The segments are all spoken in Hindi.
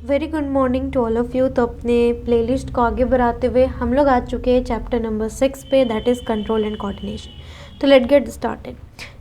Very good morning to all of you. तो अपने प्लेलिस्ट को आगे बढ़ाते हुए हम लोग आ चुके हैं चैप्टर नंबर 6 पे, that is control and coordination. तो let get started.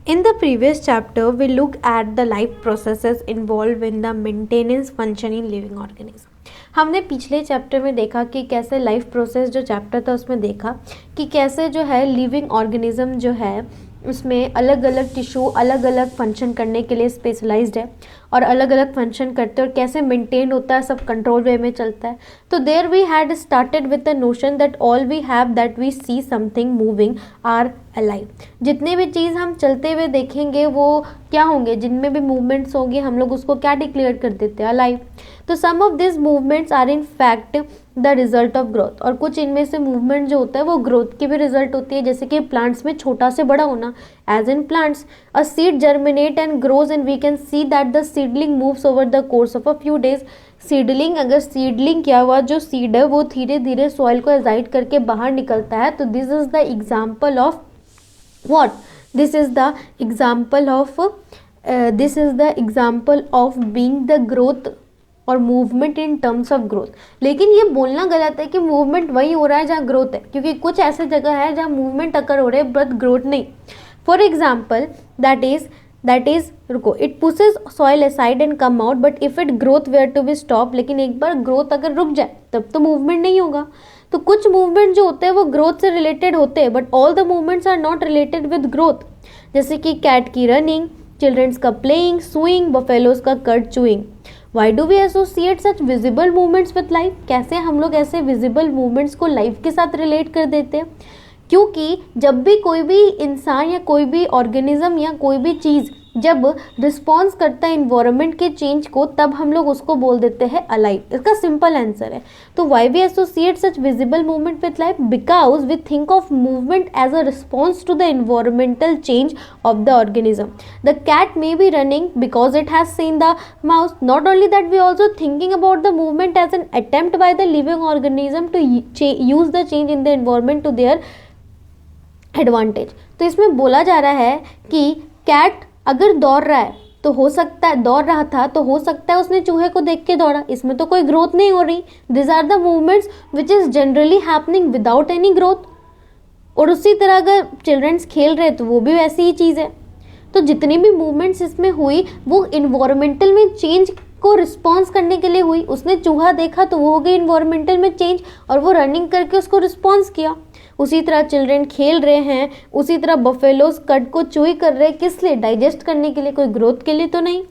In the previous chapter we look at the life processes involve in the maintenance function in living organism. हमने पिछले चैप्टर में देखा कि कैसे लाइफ प्रोसेस जो चैप्टर था उसमें देखा कि कैसे जो है लिविंग ऑर्गेनिज्म जो है उसमें अलग अलग टिश्यू अलग अलग फंक्शन करने के लिए स्पेशलाइज्ड है और अलग अलग फंक्शन करते हैं और कैसे मेंटेन होता है, सब कंट्रोल वे में चलता है। तो there we had started with the notion that all we have that we see something moving are alive. जितने भी चीज़ हम चलते हुए देखेंगे वो क्या होंगे, जिनमें भी मूवमेंट्स होंगे हम लोग उसको क्या डिक्लेयर कर देते हैं, अलाइव। तो some of this movements are in fact the result of growth, और कुछ इनमें से मूवमेंट जो होता है वो ग्रोथ की भी रिजल्ट होती है, जैसे कि प्लांट्स में छोटा से बड़ा होना। As in plants a seed germinate and grows and we can see that the seedling moves over the course of a few days. Seedling, अगर सीडलिंग क्या हुआ, जो सीड है वो धीरे धीरे सॉइल को एजाइट करके बाहर निकलता है। तो this is the example of what this is the example of being the growth और movement in terms of growth. लेकिन ये बोलना गलत है कि मूवमेंट वही हो रहा है जहाँ ग्रोथ है, क्योंकि कुछ ऐसे जगह है जहाँ मूवमेंट अकर हो रहे हैं बट ग्रोथ नहीं। फॉर एग्जाम्पल दैट इज रुको, it pushes soil aside and come out but if it growth were to be stop. लेकिन एक बार ग्रोथ अगर रुक जाए तब तो मूवमेंट नहीं होगा। तो कुछ मूवमेंट जो होते हैं वो ग्रोथ से रिलेटेड होते हैं but all the movements are not related with growth, जैसे कि कैट की रनिंग, चिल्ड्रंस का प्लेइंग, स्विंग, बफेलोज का curd chewing. Why do we associate such visible movements with life? कैसे हम लोग ऐसे विजिबल मूवमेंट्स को लाइफ के साथ रिलेट कर देते हैं? क्योंकि जब भी कोई भी इंसान या कोई भी ऑर्गेनिज्म या कोई भी चीज़ जब रिस्पॉन्स करता है इन्वायरमेंट के चेंज को, तब हम लोग उसको बोल देते हैं अलाइव। इसका सिंपल आंसर है। तो why we associate such visible movement with life? Because we think of movement as a response to the environmental change of the organism. The cat may be running because it has seen the mouse. Not only that, we also thinking about the movement as an attempt by the living organism to use the change in the environment to their advantage. तो इसमें बोला जा रहा है कि कैट अगर दौड़ रहा है तो हो सकता है, दौड़ रहा था तो हो सकता है उसने चूहे को देख के दौड़ा, इसमें तो कोई ग्रोथ नहीं हो रही। This are the movements which is generally happening without any growth. और उसी तरह अगर चिल्ड्रंस खेल रहे तो वो भी वैसी ही चीज़ है। तो जितनी भी मूवमेंट्स इसमें हुई वो इन्वायरमेंटल में चेंज को रिस्पॉन्स करने के लिए हुई। उसने चूहा देखा तो वो हो गई इन्वायरमेंटल में चेंज और वो रनिंग करके उसको रिस्पॉन्स किया। उसी तरह चिल्ड्रन खेल रहे हैं, उसी तरह बफेलोज कट को चूई कर रहे हैं, किस लिए? डाइजेस्ट करने के लिए, कोई ग्रोथ के लिए तो नहीं।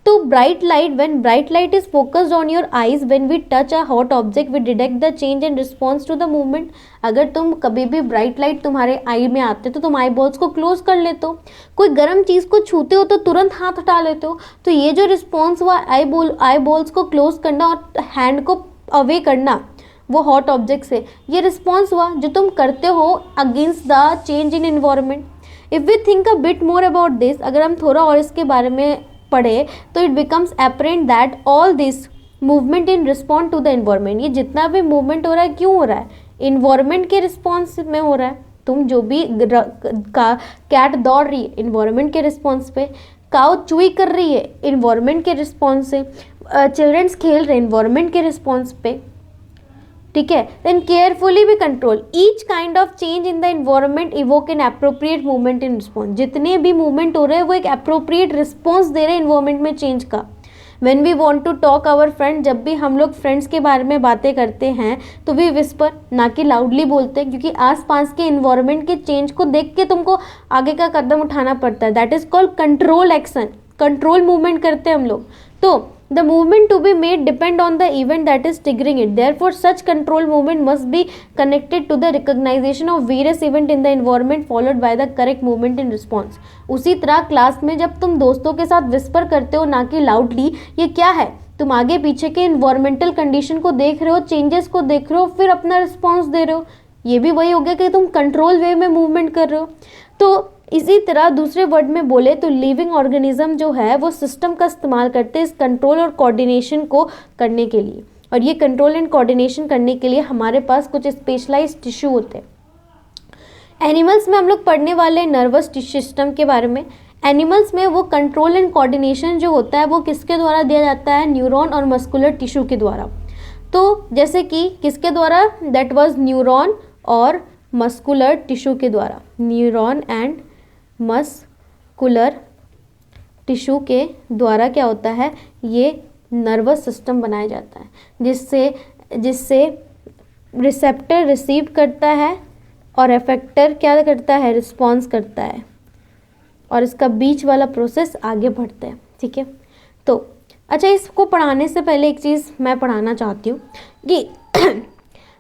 तो bright light, when bright light is focused on your eyes, when we touch a hot object we detect the change in response to the movement. अगर तुम कभी भी ब्राइट लाइट तुम्हारे आई में आते तो तुम आई बॉल्स को क्लोज कर लेते हो। कोई गर्म चीज़ को छूते हो तो तुरंत हाथ हटा लेते हो। तो ये जो रिस्पॉन्स हुआ आई बॉल्स को क्लोज करना और हैंड को अवे करना वो हॉट ऑब्जेक्ट से, ये रिस्पॉन्स हुआ जो तुम करते हो against the change in environment. If we think a bit more about this, अगर हम थोड़ा और इसके बारे में पढ़े तो it becomes apparent that all this movement in respond to the environment, ये जितना भी मूवमेंट हो रहा है क्यों हो रहा है? इन्वायरमेंट के रिस्पॉन्स में हो रहा है। तुम जो भी कैट दौड़ रही है इन्वायरमेंट के रिस्पॉन्स पे, काउ चूई कर रही है इन्वायरमेंट के रिस्पॉन्स से, चिल्ड्रंस खेल रहे हैं इन्वायरमेंट के रिस्पॉन्स पे, ठीक है। देन केयरफुली भी control each kind of change in the environment evoke an appropriate movement in response. जितने भी मूवमेंट हो रहे हैं वो एक अप्रोप्रिएट रिस्पॉन्स दे रहे हैं इन्वायरमेंट में चेंज का। When we want to talk our friend, जब भी हम लोग फ्रेंड्स के बारे में बातें करते हैं तो वी विस्पर, ना कि लाउडली बोलते हैं, क्योंकि आसपास के इन्वायरमेंट के चेंज को देख के तुमको आगे का कदम उठाना पड़ता है। That is called control action, control movement करते हैं हम लोग। तो the movement to be made depend on the event that is triggering it. Therefore, such control movement must be connected to the recognition of various event in the environment followed by the correct movement in response. उसी तरह क्लास में जब तुम दोस्तों के साथ विस्पर करते हो ना कि लाउडली, ये क्या है? तुम आगे पीछे के इन्वायरमेंटल कंडीशन को देख रहे हो, चेंजेस को देख रहे हो, फिर अपना रिस्पॉन्स दे रहे हो। ये भी वही हो गया कि तुम कंट्रोल वे में मूवमेंट कर रहे हो। तो इसी तरह दूसरे वर्ड में बोले तो लिविंग ऑर्गेनिज्म जो है वो सिस्टम का इस्तेमाल करते हैं इस कंट्रोल और कोऑर्डिनेशन को करने के लिए। और ये कंट्रोल एंड कोऑर्डिनेशन करने के लिए हमारे पास कुछ स्पेशलाइज्ड टिश्यू होते हैं। एनिमल्स में हम लोग पढ़ने वाले नर्वस सिस्टम के बारे में। एनिमल्स में वो कंट्रोल एंड कोऑर्डिनेशन जो होता है वो किसके द्वारा दिया जाता है, न्यूरॉन और मस्कुलर टिश्यू के द्वारा। तो जैसे कि किसके द्वारा, दैट वाज न्यूरॉन और मस्कुलर टिश्यू के द्वारा, न्यूरॉन एंड मस्कुलर टिश्यू के द्वारा क्या होता है, ये नर्वस सिस्टम बनाया जाता है, जिससे रिसेप्टर रिसीव करता है और एफेक्टर क्या करता है, रिस्पॉन्स करता है, और इसका बीच वाला प्रोसेस आगे बढ़ता है। ठीक है, तो अच्छा, इसको पढ़ाने से पहले एक चीज़ मैं पढ़ाना चाहती हूँ कि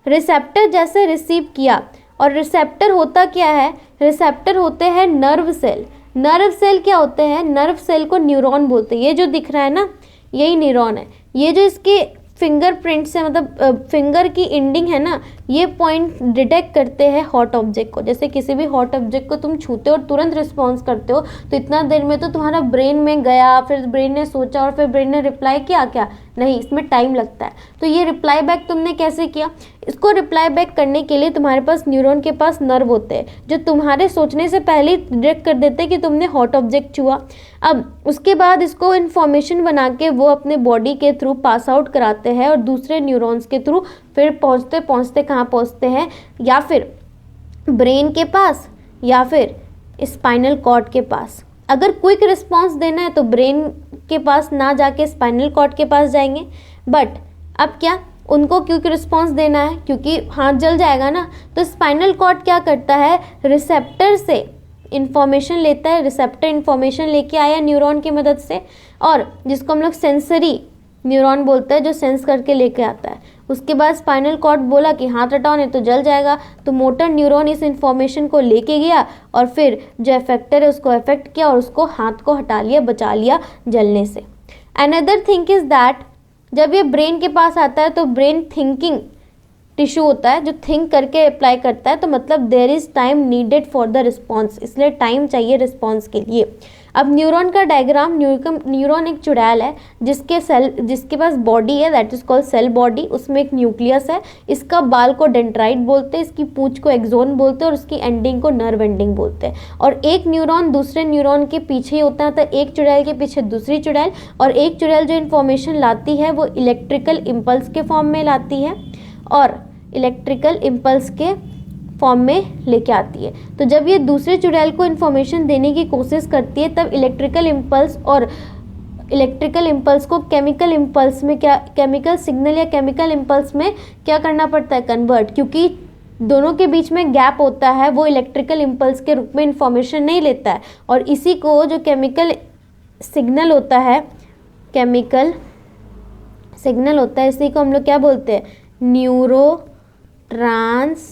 रिसेप्टर जैसे रिसीव किया, और रिसेप्टर होता क्या है, रिसेप्टर होते हैं नर्व सेल। नर्व सेल क्या होते हैं, नर्व सेल को न्यूरॉन बोलते हैं। ये जो दिख रहा है ना, यही न्यूरॉन है। ये जो इसके फिंगरप्रिंट से मतलब फिंगर की एंडिंग है ना, ये पॉइंट डिटेक्ट करते हैं हॉट ऑब्जेक्ट को। जैसे किसी भी हॉट ऑब्जेक्ट को तुम छूते हो और तुरंत रिस्पॉन्स करते हो, तो इतना देर में तो तुम्हारा ब्रेन में गया, फिर ब्रेन ने सोचा और फिर ब्रेन ने रिप्लाई किया क्या, नहीं, इसमें टाइम लगता है। तो ये रिप्लाई बैक तुमने कैसे किया, इसको रिप्लाई बैक करने के लिए तुम्हारे पास न्यूरॉन के पास नर्व होते हैं जो तुम्हारे सोचने से पहले ही डिटेक्ट कर देते हैं कि तुमने हॉट ऑब्जेक्ट छुआ। अब उसके बाद इसको इन्फॉर्मेशन बना के वो अपने बॉडी के थ्रू पास आउट कराते हैं और दूसरे न्यूरॉन्स के थ्रू फिर पहुँचते पहुँचते कहाँ पहुँचते हैं, या फिर ब्रेन के पास या फिर स्पाइनल कॉर्ड के पास। अगर क्विक रिस्पॉन्स देना है तो ब्रेन के पास ना जाके स्पाइनल कॉर्ड के पास जाएंगे, बट अब क्या उनको क्विक रिस्पॉन्स देना है क्योंकि हाथ जल जाएगा ना, तो स्पाइनल कॉर्ड क्या करता है, रिसेप्टर से इंफॉर्मेशन लेता है। रिसेप्टर इंफॉर्मेशन लेके आया न्यूरॉन की मदद से, और जिसको हम लोग सेंसरी न्यूरॉन बोलते हैं, जो सेंस करके लेके आता है। उसके बाद स्पाइनल कॉर्ड बोला कि हाथ हटाओ नहीं तो जल जाएगा, तो मोटर न्यूरॉन इस इंफॉर्मेशन को लेके गया और फिर जो इफेक्टर है उसको इफेक्ट किया और उसको हाथ को हटा लिया, बचा लिया जलने से। अनदर थिंग इज दैट जब ये ब्रेन के पास आता है तो ब्रेन थिंकिंग टिश्यू होता है जो थिंक करके अप्लाई करता है, तो मतलब there is time needed for the response, इसलिए टाइम चाहिए रिस्पॉन्स के लिए। अब न्यूरॉन का डायग्राम, न्यूरॉन एक चुड़ैल है जिसके पास बॉडी है, that is called cell body. उसमें एक न्यूक्लियस है, इसका बाल को डेंड्राइट बोलते हैं, इसकी पूंछ को एक्सोन बोलते हैं और उसकी एंडिंग को नर्व एंडिंग बोलते हैं। और एक न्यूरॉन दूसरे न्यूरॉन के पीछे ही होता है, तो एक चुड़ैल के पीछे दूसरी चुड़ैल, और एक चुड़ैल जो इन्फॉर्मेशन लाती है वो इलेक्ट्रिकल इम्पल्स के फॉर्म में लाती है और इलेक्ट्रिकल इम्पल्स के फॉर्म में लेके आती है। तो जब ये दूसरे चुड़ैल को इन्फॉर्मेशन देने की कोशिश करती है तब इलेक्ट्रिकल इम्पल्स को केमिकल इम्पल्स में, क्या केमिकल सिग्नल या केमिकल इम्पल्स में क्या करना पड़ता है, कन्वर्ट, क्योंकि दोनों के बीच में गैप होता है, वो इलेक्ट्रिकल इम्पल्स के रूप में इन्फॉर्मेशन नहीं लेता है। और इसी को जो केमिकल सिग्नल होता है, केमिकल सिग्नल होता है, इसी को हम लोग क्या बोलते हैं, न्यूरो ट्रांसमीटर,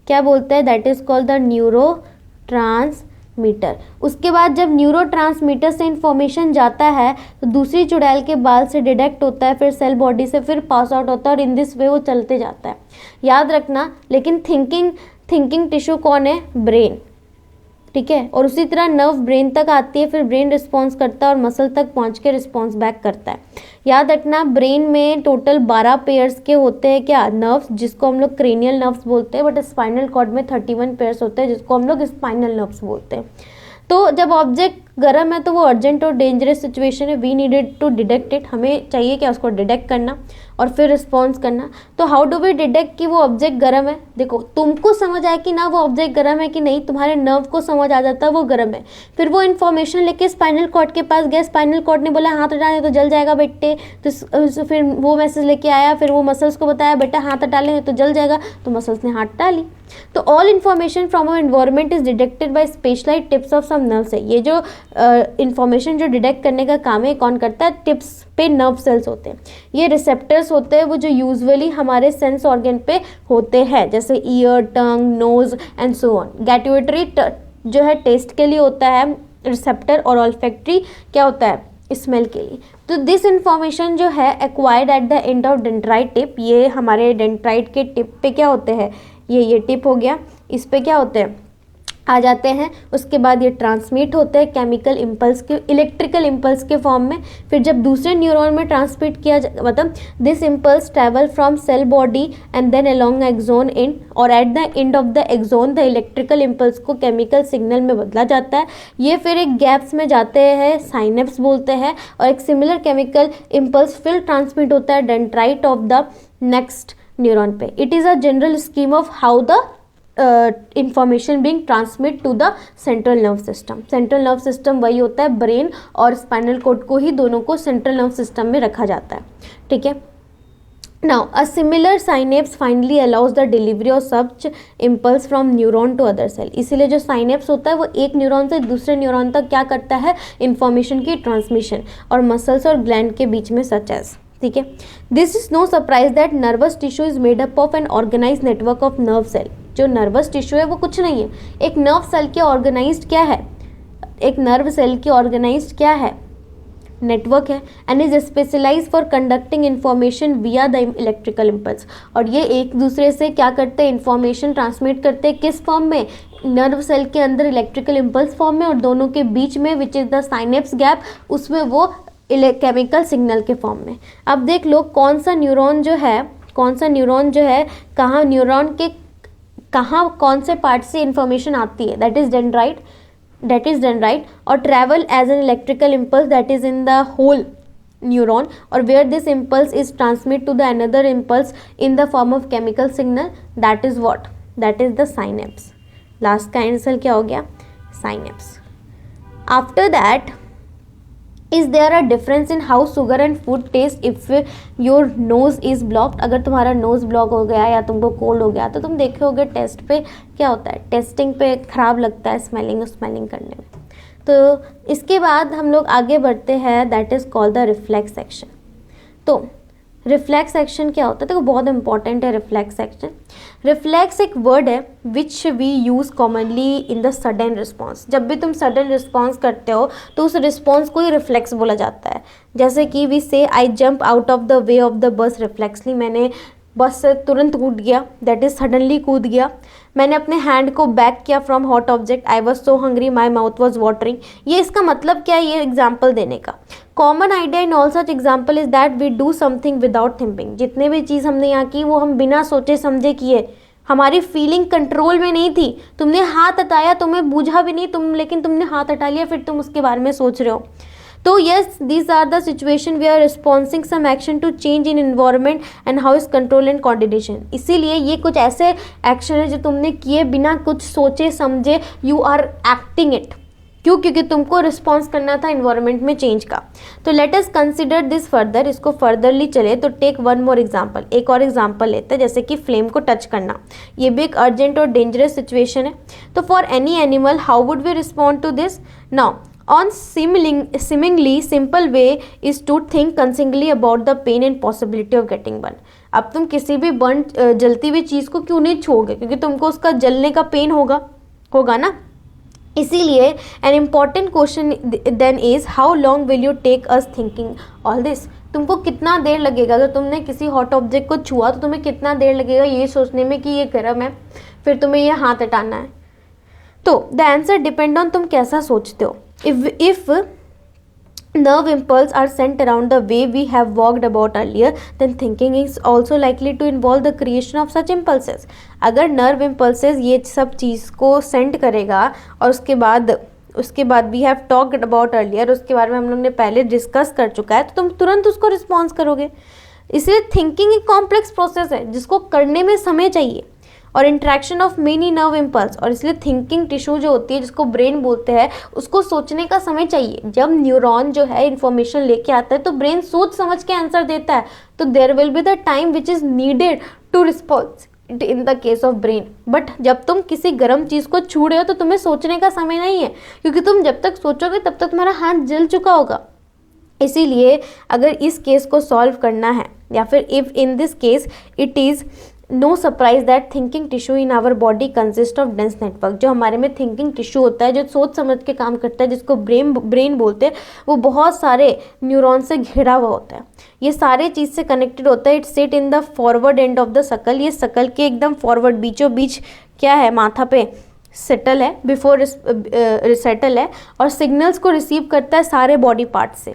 क्या बोलते हैं, that is called the neuro transmitter. उसके बाद जब न्यूरो ट्रांसमीटर से इंफॉर्मेशन जाता है तो दूसरी चुड़ैल के बाल से डिटेक्ट होता है, फिर सेल बॉडी से फिर पास आउट होता है और इन दिस वे वो चलते जाता है। याद रखना, लेकिन थिंकिंग टिश्यू कौन है, ब्रेन, ठीक है। और उसी तरह नर्व ब्रेन तक आती है, फिर ब्रेन रिस्पॉन्स करता है और मसल तक पहुंच के रिस्पॉन्स बैक करता है। याद रखना, ब्रेन में टोटल 12 पेयर्स के होते हैं क्या, नर्व्स, जिसको हम लोग क्रेनियल नर्व्स बोलते हैं, बट स्पाइनल कॉर्ड में 31 पेयर्स होते हैं जिसको हम लोग स्पाइनल नर्व्स बोलते हैं। तो जब ऑब्जेक्ट गर्म है तो वो अर्जेंट और डेंजरस सिचुएशन है, we needed to detect it, हमें चाहिए क्या, उसको डिटेक्ट करना और फिर रिस्पॉन्स करना। तो हाउ डू वी डिटेक्ट कि वो ऑब्जेक्ट गर्म है, देखो तुमको समझ आए कि ना वो ऑब्जेक्ट गर्म है कि नहीं, तुम्हारे नर्व को समझ आ जाता है वो गर्म है, फिर वो इन्फॉर्मेशन लेके स्पाइनल कॉर्ड के पास गया, स्पाइनल कॉर्ड ने बोला हाथ हटा ले तो जल जाएगा बेटे, तो फिर वो मैसेज लेके आया, फिर वो मसल्स को बताया बेटा हाथ हटा ले तो जल जाएगा, तो मसल्स ने हाथ हटा ली। तो all information from our environment is detected by specialized tips of some nerves है। ये जो इन्फॉर्मेशन जो डिटेक्ट करने का काम है कौन करता है, टिप्स पे नर्व सेल्स होते हैं, ये रिसेप्टर्स होते हैं वो जो यूजुअली हमारे सेंस ऑर्गन पे होते हैं, जैसे ear, tongue, nose and so on. Gustatory जो है टेस्ट के लिए होता है रिसेप्टर, और ऑल्फैक्टरी क्या होता है, स्मेल के लिए। तो दिस इन्फॉर्मेशन जो है acquired eight the end of dendrite tip, ये हमारे डेंड्राइट के टिप पे क्या होते हैं, ये टिप हो गया, इस पे क्या होते हैं आ जाते हैं। उसके बाद ये ट्रांसमिट होते हैं केमिकल इम्पल्स के, इलेक्ट्रिकल इम्पल्स के फॉर्म में। फिर जब दूसरे न्यूरॉन में ट्रांसमिट किया मतलब this impulse travel from cell body and then along axon and और at the end of the axon the electrical impulse को केमिकल सिग्नल में बदला जाता है। ये फिर एक गैप्स में जाते हैं, साइनेप्स बोलते हैं, और एक सिमिलर केमिकल इम्पल्स फिर ट्रांसमिट होता है dendrite of the next neuron पे। It is a general scheme of how the information being transmit to the central nerve system. Central nerve system वही होता है, ब्रेन और स्पाइनल कॉर्ड को ही, दोनों को सेंट्रल नर्व सिस्टम में रखा जाता है। ठीक है, now a similar synapse finally allows the delivery of such impulse from neuron to other cell. इसीलिए जो साइनेप्स होता है वो एक न्यूरॉन से दूसरे न्यूरॉन तक क्या करता है, इंफॉर्मेशन की ट्रांसमिशन, और मसल्स और ग्लैंड के बीच में सच एज। ठीक है, this is no surprise that nervous tissue is made up of an organize network of nerve cell. जो नर्वस टिश्यू है वो कुछ नहीं है, एक नर्व सेल की ऑर्गेनाइज्ड क्या है, एक नर्व सेल की ऑर्गेनाइज्ड क्या है, नेटवर्क है, and is specialize for conducting information via the electrical impulse. और ये एक दूसरे से क्या करते हैं, इन्फॉर्मेशन ट्रांसमिट करते हैं, किस फॉर्म में, नर्व सेल के अंदर इलेक्ट्रिकल इम्पल्स फॉर्म में, और दोनों के बीच में which is the synapse gap, उसमें वो केमिकल सिग्नल के फॉर्म में। अब देख लो कौन सा न्यूरॉन जो है, कहाँ न्यूरॉन के कहाँ कौन से पार्ट से इंफॉर्मेशन आती है, दैट इज डेंड्राइट, और travel as an electrical impulse that is in the whole neuron, और where this impulse is transmit to the another impulse in the form of chemical signal, that is what, that is the synapse. Last का आंसर क्या हो गया, synapse. After that, is there a difference in how sugar and food taste if your nose is blocked. अगर तुम्हारा नोज ब्लॉक हो गया या तुमको कोल्ड हो गया तो तुम देखे होगे टेस्ट पे क्या होता है, टेस्टिंग पे खराब लगता है स्मेलिंग करने में। तो इसके बाद हम लोग आगे बढ़ते हैं, that is called the reflex action. तो रिफ्लेक्स एक्शन क्या होता है, देखो बहुत इंपॉर्टेंट है रिफ्लेक्स एक्शन। रिफ्लेक्स एक वर्ड है which we use commonly in the sudden response. जब भी तुम सडन रिस्पॉन्स करते हो तो उस रिस्पॉन्स को ही रिफ्लेक्स बोला जाता है। जैसे कि we say I jump out of the way of the bus reflexly, मैंने बस से तुरंत कूद गया, दैट इज सडनली कूद गया। मैंने अपने हैंड को बैक किया from hot object, I was so hungry my mouth was watering. ये इसका मतलब क्या है, ये एग्जाम्पल देने का common idea in all such example is that we do something without thinking. जितने भी चीज़ हमने यहाँ की वो हम बिना सोचे समझे किए, हमारी फीलिंग कंट्रोल में नहीं थी। तुमने हाथ हटाया, तुम्हें बूझा भी नहीं लेकिन तुमने हाथ हटा लिया, फिर तुम उसके बारे में सोच रहे हो। तो yes, these are the situation we are responsing some action to change in environment and how is control and coordination. इसीलिए ये कुछ ऐसे एक्शन है जो तुमने किए बिना कुछ सोचे समझे, यू आर एक्टिंग इट। क्यों? क्योंकि तुमको रिस्पॉन्स करना था इन्वायरमेंट में चेंज का। तो let us consider this further, इसको फर्दरली चले तो टेक वन मोर एग्जाम्पल, एक और एग्जाम्पल लेते हैं, जैसे कि फ्लेम को टच करना। ये भी एक अर्जेंट और डेंजरस सिचुएशन है। तो for any animal how would we respond to this? Now on seemingly simple way is to think constantly about the pain and possibility of getting burned। अब तुम किसी भी जलती हुई चीज़ को क्यों नहीं छोड़ोगे, क्योंकि तुमको उसका जलने का पेन होगा ना। इसीलिए an important question then is how long will you take us thinking all this. तुमको कितना देर लगेगा, अगर तुमने किसी हॉट ऑब्जेक्ट को छुआ तो तुम्हें कितना देर लगेगा ये सोचने में कि ये गर्म है, फिर तुम्हें ये हाथ हटाना है। तो द आंसर डिपेंड ऑन तुम कैसा सोचते हो। If nerve impulse are sent around the way we have walked about earlier, then thinking is also likely to involve the creation of such impulses। अगर nerve impulses ये सब चीज़ को send करेगा और उसके बाद we have talked about earlier, उसके बारे में हम लोग ने पहले डिस्कस कर चुका है, तो तुम तुरंत उसको रिस्पॉन्स करोगे। इसलिए थिंकिंग एक कॉम्प्लेक्स प्रोसेस है जिसको करने में समय चाहिए और interaction of many nerve impulse, और इसलिए थिंकिंग टिश्यू जो होती है जिसको ब्रेन बोलते हैं उसको सोचने का समय चाहिए। जब न्यूरॉन जो है इन्फॉर्मेशन लेके आता है तो ब्रेन सोच समझ के आंसर देता है, तो there will be the time which is needed to response in the case of brain. But जब तुम किसी गर्म चीज़ को छू रहे हो तो तुम्हें सोचने का समय नहीं है, क्योंकि तुम जब तक सोचोगे तब तक तुम्हारा हाथ जल चुका होगा। इसीलिए अगर इस केस को सॉल्व करना है, या फिर if in this case it is no surprise that thinking tissue in our body consist of dense network. जो हमारे में थिंकिंग टिश्यू होता है जो सोच समझ के काम करता है, जिसको ब्रेन बोलते हैं, वो बहुत सारे न्यूरॉन से घिरा हुआ होता है। ये सारे चीज़ से कनेक्टेड होता है। It sit in the forward and of the सकल। ये सकल के एकदम फॉरवर्ड बीचों बीच क्या है, माथा पे सेटल है, बिफोर सेटल है, और सिग्नल्स को रिसीव करता है सारे बॉडी पार्ट से,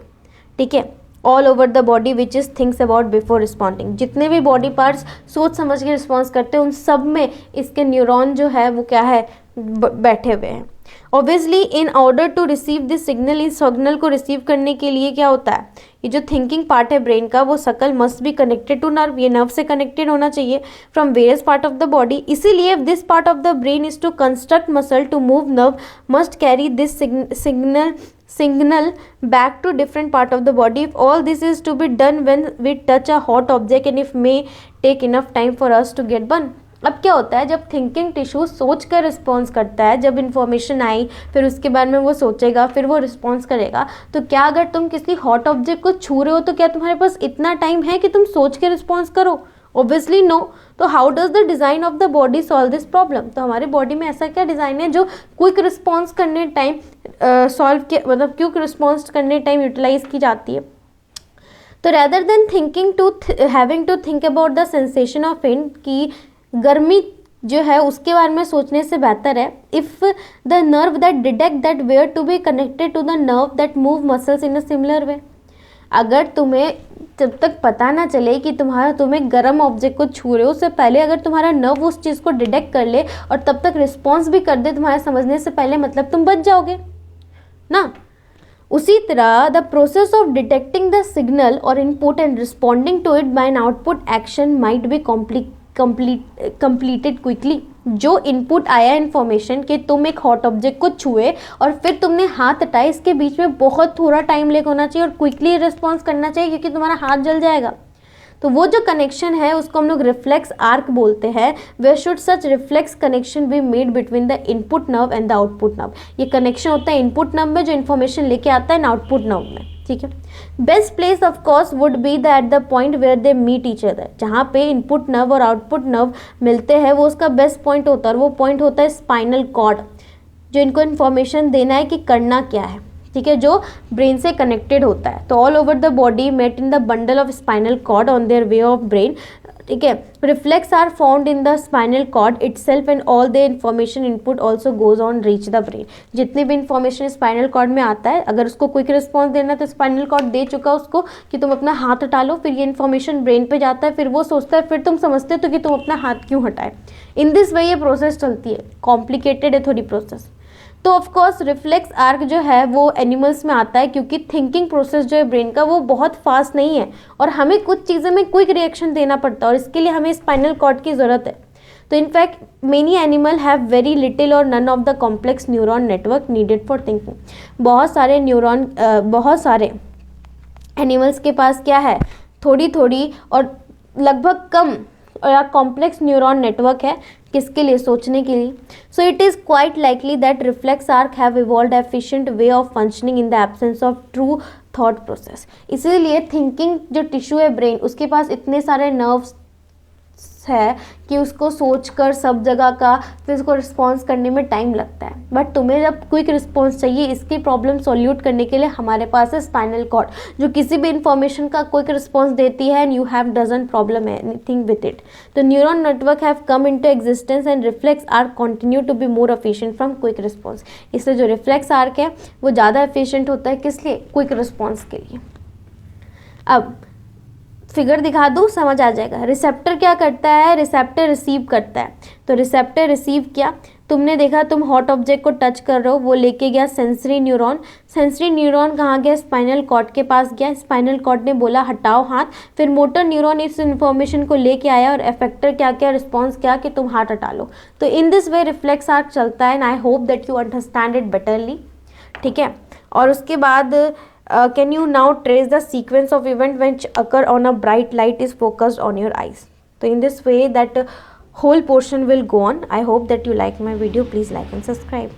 ठीक है, all over the body which is thinks about before responding. जितने भी बॉडी पार्ट्स सोच समझ के रिस्पॉन्स करते हैं उन सब में इसके न्यूरॉन जो है वो क्या है, बैठे हुए हैं। Obviously in order to receive this signal, इस सिग्नल को रिसीव करने के लिए क्या होता है, ये जो थिंकिंग पार्ट है ब्रेन का वो skull must be connected to nerve, ये नर्व से कनेक्टेड होना चाहिए from various part of the body. इसीलिए this part of the brain is to construct muscle to move nerve must carry this signal back to different part of the body. If all this is to be done when we touch a hot object and if may take enough time for us to get burn. अब क्या होता है, जब थिंकिंग टिश्यू सोच कर रिस्पॉन्स करता है, जब इन्फॉर्मेशन आई फिर उसके बाद में वो सोचेगा फिर वो रिस्पॉन्स करेगा, तो क्या अगर तुम किसी हॉट ऑब्जेक्ट को छू रहे हो तो क्या तुम्हारे पास इतना टाइम है कि तुम सोच के रिस्पॉन्स करो? Obviously no. तो how does the design of the body solve this problem? तो हमारी बॉडी में ऐसा क्या डिज़ाइन है जो क्विक रिस्पॉन्स करने टाइम सॉल्व के मतलब क्विक रिस्पॉन्स करने टाइम यूटिलाइज की जाती है। तो rather than thinking to having to think about the sensation of pain, की गर्मी जो है उसके बारे में सोचने से बेहतर है, if the nerve that detect that were to be connected to the nerve that move muscles in a similar way. अगर तुम्हें जब तक पता ना चले कि तुम्हें गर्म ऑब्जेक्ट को छू रहे हो, उससे पहले अगर तुम्हारा नर्व उस चीज़ को डिटेक्ट कर ले और तब तक रिस्पॉन्स भी कर दे तुम्हारे समझने से पहले, मतलब तुम बच जाओगे ना। उसी तरह the process of detecting the signal और input and responding to it by an output action might be completed quickly. जो इनपुट आया इन्फॉर्मेशन कि तुम एक हॉट ऑब्जेक्ट को छुए और फिर तुमने हाथ हटाए, इसके बीच में बहुत थोड़ा टाइम लेकर होना चाहिए और क्विकली रिस्पॉन्स करना चाहिए क्योंकि तुम्हारा हाथ जल जाएगा। तो वो जो कनेक्शन है उसको हम लोग रिफ्लेक्स आर्क बोलते हैं। Where should such reflex connection be made between the input nerve and the output nerve. ये कनेक्शन होता है इनपुट नर्व में जो इन्फॉर्मेशन लेके आता है, आउटपुट नर्व में, ठीक है। Best place of course would be the at the point where they meet each other. जहाँ पे इनपुट नर्व और आउटपुट नर्व मिलते हैं वो उसका बेस्ट पॉइंट होता है, और वो पॉइंट होता है स्पाइनल कॉर्ड, जो इनको इन्फॉर्मेशन देना है कि करना क्या है, ठीक है, जो ब्रेन से कनेक्टेड होता है। तो all over the body met in the bundle of spinal cord on their way of brain, ठीक है। Reflex are found in the spinal cord itself and all the information input also goes on reach the brain. जितनी भी इन्फॉर्मेशन स्पाइनल कॉर्ड में आता है, अगर उसको क्विक रिस्पॉन्स देना है तो स्पाइनल कॉर्ड दे चुका उसको कि तुम अपना हाथ हटा लो, फिर ये इन्फॉर्मेशन ब्रेन पे जाता है, फिर वो सोचता है, फिर तुम समझते हो तो कि तुम अपना हाथ क्यों हटाए। इन दिस वे ये प्रोसेस चलती है, कॉम्प्लिकेटेड है थोड़ी प्रोसेस। तो ऑफ कोर्स रिफ्लेक्स आर्क जो है वो एनिमल्स में आता है क्योंकि थिंकिंग प्रोसेस जो है ब्रेन का वो बहुत फास्ट नहीं है और हमें कुछ चीज़ें में क्विक रिएक्शन देना पड़ता है और इसके लिए हमें स्पाइनल कॉर्ड की ज़रूरत है। तो in fact many animal have very little or none of the complex neuron network needed for thinking. बहुत सारे एनिमल्स के पास क्या है, थोड़ी थोड़ी और लगभग कम और कॉम्प्लेक्स न्यूरॉन नेटवर्क है, किसके लिए, सोचने के लिए। So it is quite likely that reflex arc have evolved efficient way of functioning in the absence of true thought process. इसीलिए थिंकिंग जो टिश्यू है ब्रेन, उसके पास इतने सारे नर्व्स है कि उसको सोचकर सब जगह का फिर उसको रिस्पॉन्स करने में टाइम लगता है। बट तुम्हें जब क्विक रिस्पॉन्स चाहिए, इसकी प्रॉब्लम सॉल्यूट करने के लिए हमारे पास है स्पाइनल कॉर्ड, जो किसी भी इंफॉर्मेशन का क्विक रिस्पॉन्स देती है and you have doesn't problem anything with it. तो neuron network have come into existence and reflex arc continue to be more efficient from quick response. इसलिए जो रिफ्लेक्स आर्क है वो ज़्यादा एफिशिएंट होता है, किस लिए, क्विक रिस्पॉन्स के लिए। अब फिगर दिखा दूँ, समझ आ जाएगा। रिसेप्टर क्या करता है, रिसेप्टर रिसीव करता है। तो रिसेप्टर रिसीव किया, तुमने देखा तुम हॉट ऑब्जेक्ट को टच कर रहे हो, वो लेके गया सेंसरी न्यूरॉन। सेंसरी न्यूरॉन कहाँ गया, स्पाइनल कॉर्ड के पास गया। स्पाइनल कॉर्ड ने बोला हटाओ हाथ, फिर मोटर न्यूरॉन इस इन्फॉर्मेशन को लेके आया और एफेक्टर क्या क्या रिस्पॉन्स किया कि तुम हाथ हटा लो। तो in this way reflex arc चलता है and I hope that you understand it betterly, ठीक है। और उसके बाद can you now trace the sequence of event which occur on a bright light is focused on your eyes? So in this way that whole portion will go on. I hope that you like my video. Please like and subscribe.